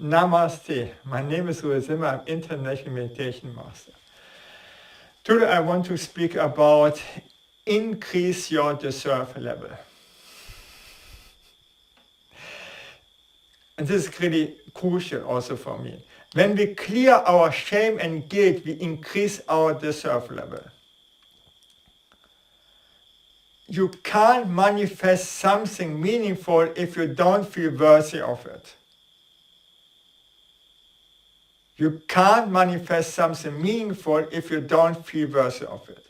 Namaste. My name is Resent. I'm International Meditation Master. Today I want to speak about increase your deserve level. And this is really crucial also for me. When we clear our shame and guilt, we increase our deserve level. You can't manifest something meaningful if you don't feel worthy of it. You can't manifest something meaningful if you don't feel worthy of it.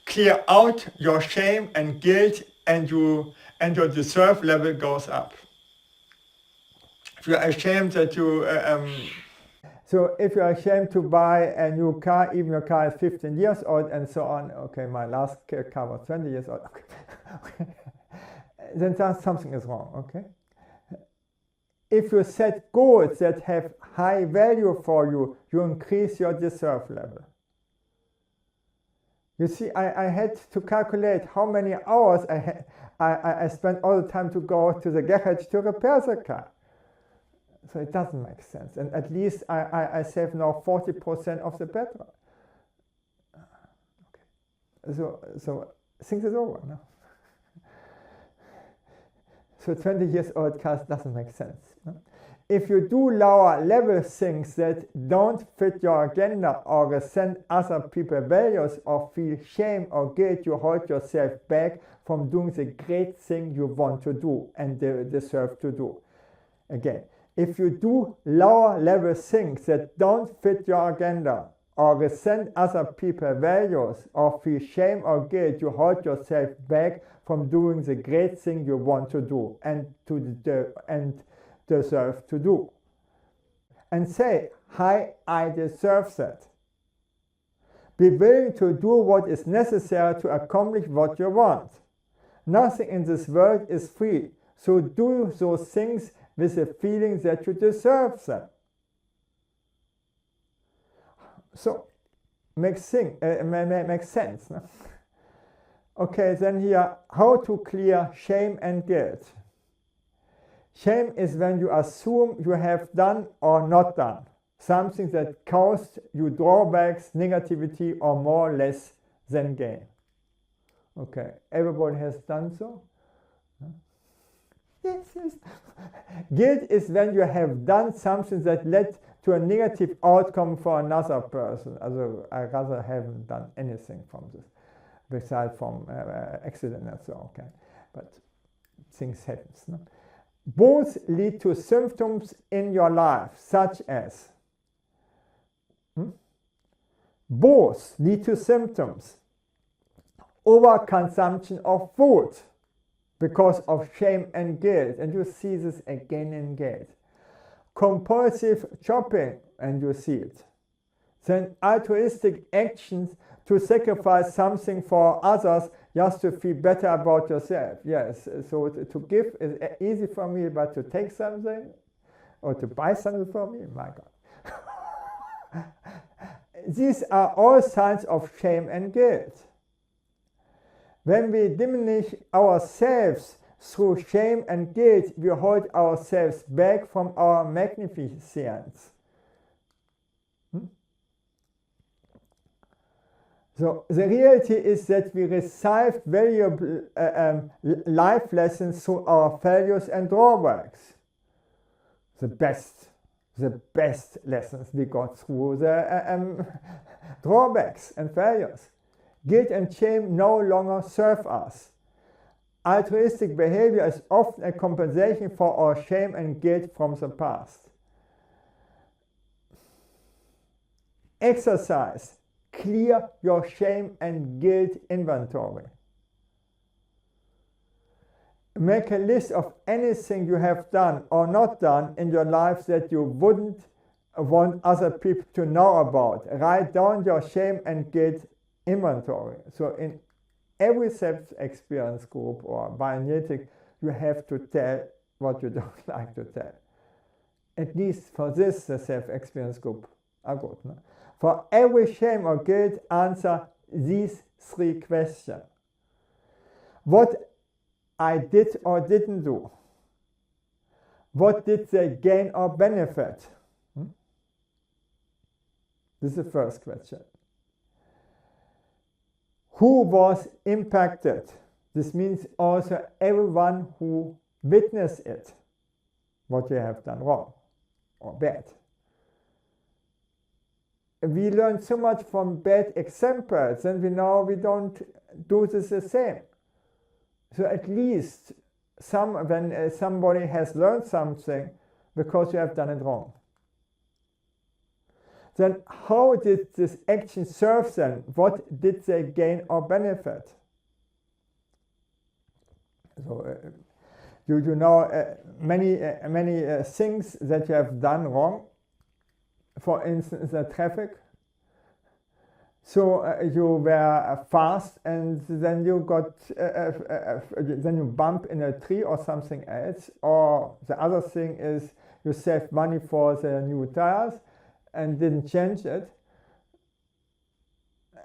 Clear out your shame and guilt, and your deserve level goes up. If you're ashamed that you so if you're ashamed to buy a new car, even your car is 15 years old and so on, okay, my last car was 20 years old, okay. Then something is wrong, okay? If you set goals that have high value for you, you increase your deserve level. You see, I had to calculate how many hours I spent all the time to go to the garage to repair the car. So it doesn't make sense. And at least I save now 40% of the petrol. Okay. So things is over now. So 20 years old cars doesn't make sense. No? If you do lower level things that don't fit your agenda or resent other people's values or feel shame or guilt, you hold yourself back from doing the great thing you want to do and deserve to do. Again, if you do lower level things that don't fit your agenda or resent other people's values or feel shame or guilt, you hold yourself back from doing the great thing you want to do and deserve to do. And say, hi, I deserve that. Be willing to do what is necessary to accomplish what you want. Nothing in this world is free, so do those things with the feeling that you deserve them. So, makes sense. No? Okay, then here, how to clear shame and guilt. Shame is when you assume you have done or not done something that caused you drawbacks, negativity, or more or less than gain. Okay, everybody has done so? Yes, yes. Guilt is when you have done something that led to a negative outcome for another person. Also, I rather haven't done anything from this, besides from accident and so on. Okay, but things happen. No? Both lead to symptoms in your life, such as both lead to symptoms: overconsumption of food because of shame and guilt, and you see this again and again. Compulsive shopping, and you see it. Then altruistic actions to sacrifice something for others just to feel better about yourself. Yes, so to give is easy for me, but to take something or to buy something for me, my God. These are all signs of shame and guilt. When we diminish ourselves through shame and guilt, we hold ourselves back from our magnificence. So the reality is that we receive valuable life lessons through our failures and drawbacks. The best lessons we got through the drawbacks and failures. Guilt and shame no longer serve us. Altruistic behavior is often a compensation for our shame and guilt from the past. Exercise. Clear your shame and guilt inventory. Make a list of anything you have done or not done in your life that you wouldn't want other people to know about. Write down your shame and guilt inventory. So in every self-experience group or bionetic, you have to tell what you don't like to tell. At least for this, the self-experience group are good. No? For every shame or guilt, answer these 3 questions. What I did or didn't do. What did they gain or benefit? This is the first question. Who was impacted? This means also everyone who witnessed it, what you have done wrong or bad. We learn so much from bad examples, and we know we don't do this the same. So at least when somebody has learned something because you have done it wrong. Then how did this action serve them? What did they gain or benefit? So you know many things that you have done wrong. For instance, the traffic. So you were fast, and then you got then you bump in a tree or something else. Or the other thing is you saved money for the new tires and didn't change it.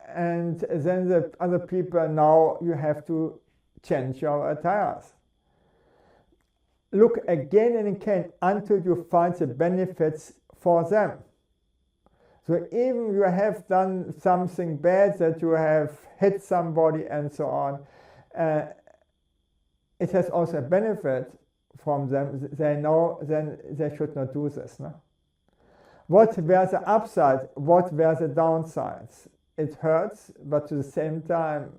And then the other people, now you have to change your tires. Look again and again until you find the benefits for them. So even you have done something bad, that you have hit somebody and so on, it has also a benefit from them. They know then they should not do this. No? What were the upsides? What were the downsides? It hurts, but at the same time,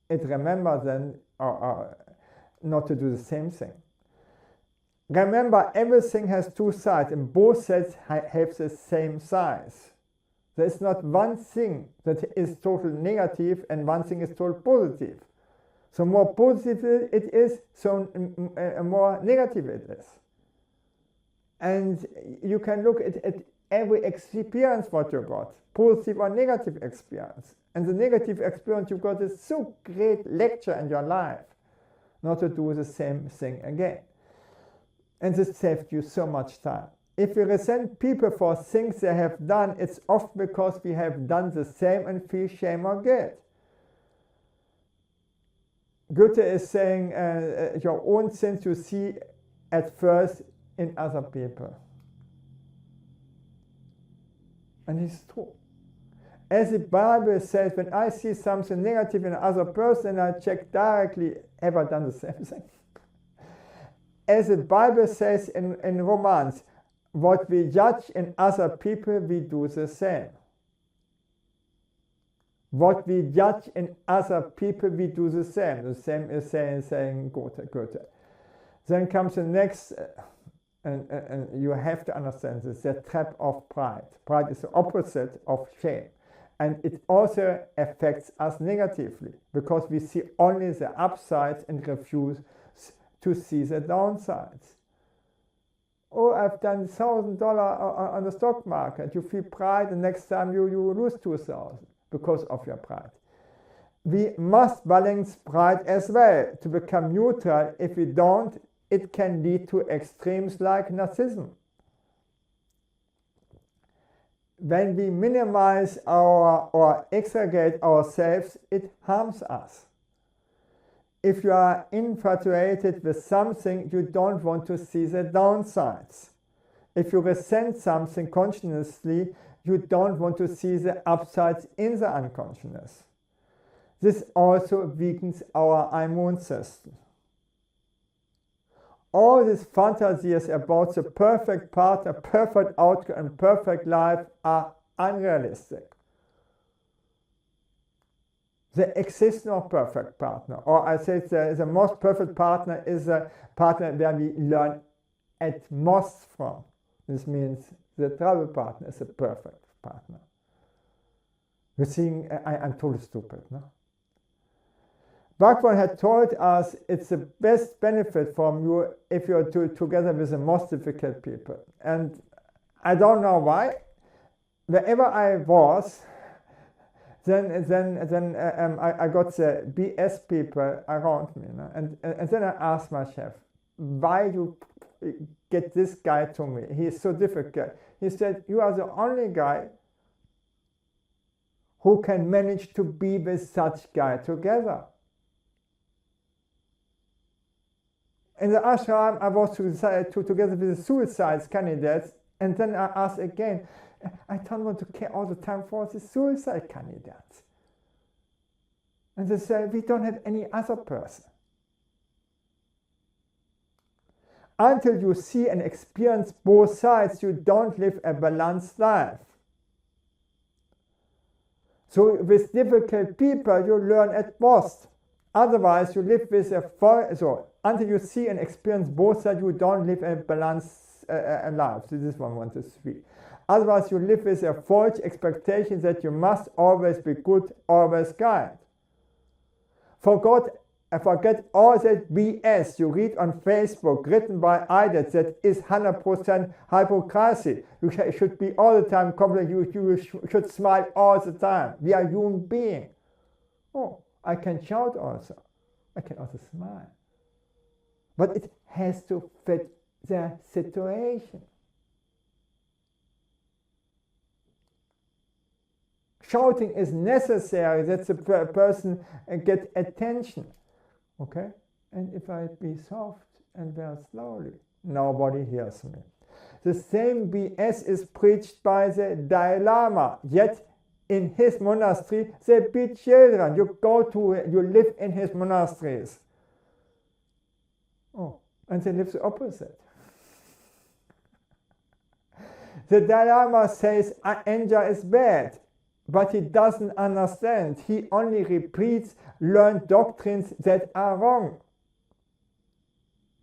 it remembers then not to do the same thing. Remember, everything has two sides, and both sides have the same size. There is not one thing that is totally negative and one thing is totally positive. So more positive it is, so more negative it is. And you can look at every experience what you got, positive or negative experience. And the negative experience you got is so great lecture in your life not to do the same thing again. And this saved you so much time. If we resent people for things they have done, it's often because we have done the same and feel shame or guilt. Goethe is saying your own sins you see at first in other people. And it's true. As the Bible says, when I see something negative in another person, I check directly, have I done the same thing? As the Bible says in Romans, what we judge in other people, we do the same. What we judge in other people, we do the same. The same is saying Goethe. Then comes the next, and you have to understand this, the trap of pride. Pride is the opposite of shame. And it also affects us negatively, because we see only the upsides and refuse to see the downsides. Oh, I've done $1,000 on the stock market. You feel pride, and next time you lose 2,000 because of your pride. We must balance pride as well to become neutral. If we don't, it can lead to extremes like narcissism. When we minimize or exaggerate ourselves, it harms us. If you are infatuated with something, you don't want to see the downsides. If you resent something consciously, you don't want to see the upsides in the unconsciousness. This also weakens our immune system. All these fantasies about the perfect partner, perfect outcome, and perfect life are unrealistic. There exists no perfect partner. Or I say the most perfect partner is a partner where we learn at most from. This means the travel partner is a perfect partner. You think I'm totally stupid, no? Bhagwan had told us it's the best benefit from you if you're together with the most difficult people. And I don't know why. Wherever I was, then I got the BS people around me. No? And then I asked my chef, why you get this guy to me? He is so difficult. He said, you are the only guy who can manage to be with such guy together. In the ashram, I was together with the suicide candidates, and then I asked again, I don't want to care all the time for the suicide candidates. And they said, we don't have any other person. Until you see and experience both sides, you don't live a balanced life. So with difficult people, you learn at most. Otherwise, you live with until you see and experience both sides, you don't live a balanced life. So this is 1, 2, 3. Otherwise, you live with a false expectation that you must always be good, always kind. Forget all that BS you read on Facebook written by idiots that is 100% hypocrisy. You should be all the time confident. You should smile all the time. We are human beings. Oh, I can shout also. I can also smile. But it has to fit the situation. Shouting is necessary that the person get attention. Okay? And if I be soft and very slowly, nobody hears me. The same BS is preached by the Dalai Lama, yet in his monastery they beat children. You live in his monasteries. Oh, and they live the opposite. The Dalai Lama says anger is bad, but he doesn't understand. He only repeats learned doctrines that are wrong.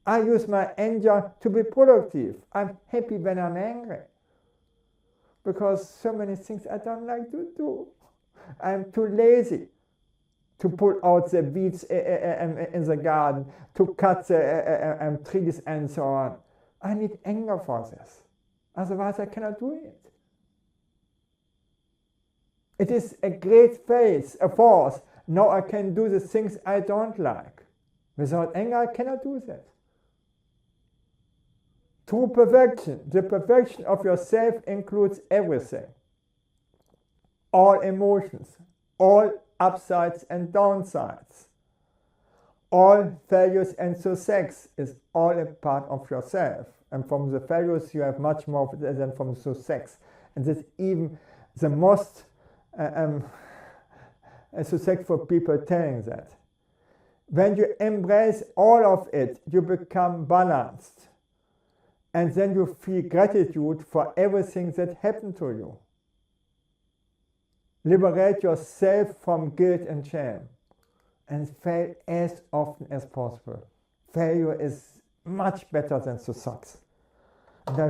I use my anger to be productive. I'm happy when I'm angry, because so many things I don't like to do. I'm too lazy to pull out the weeds in the garden, to cut the trees and so on. I need anger for this. Otherwise I cannot do it. It is a great a force. Now I can do the things I don't like. Without anger I cannot do that. True perfection. The perfection of yourself includes everything. All emotions, all upsides and downsides, all failures and success is all a part of yourself. And from the failures you have much more than from the success. And that's even the most successful people telling that. When you embrace all of it, you become balanced. And then you feel gratitude for everything that happened to you. Liberate yourself from guilt and shame. And fail as often as possible. Failure is much better than success. And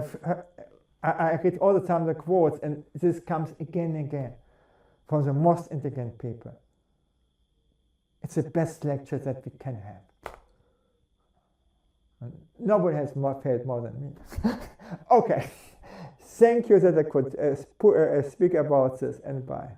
I read all the time the quotes, and this comes again and again from the most intelligent people. It's the best lecture that we can have. And nobody has failed more than me. Okay. Thank you that I could speak about this, and bye.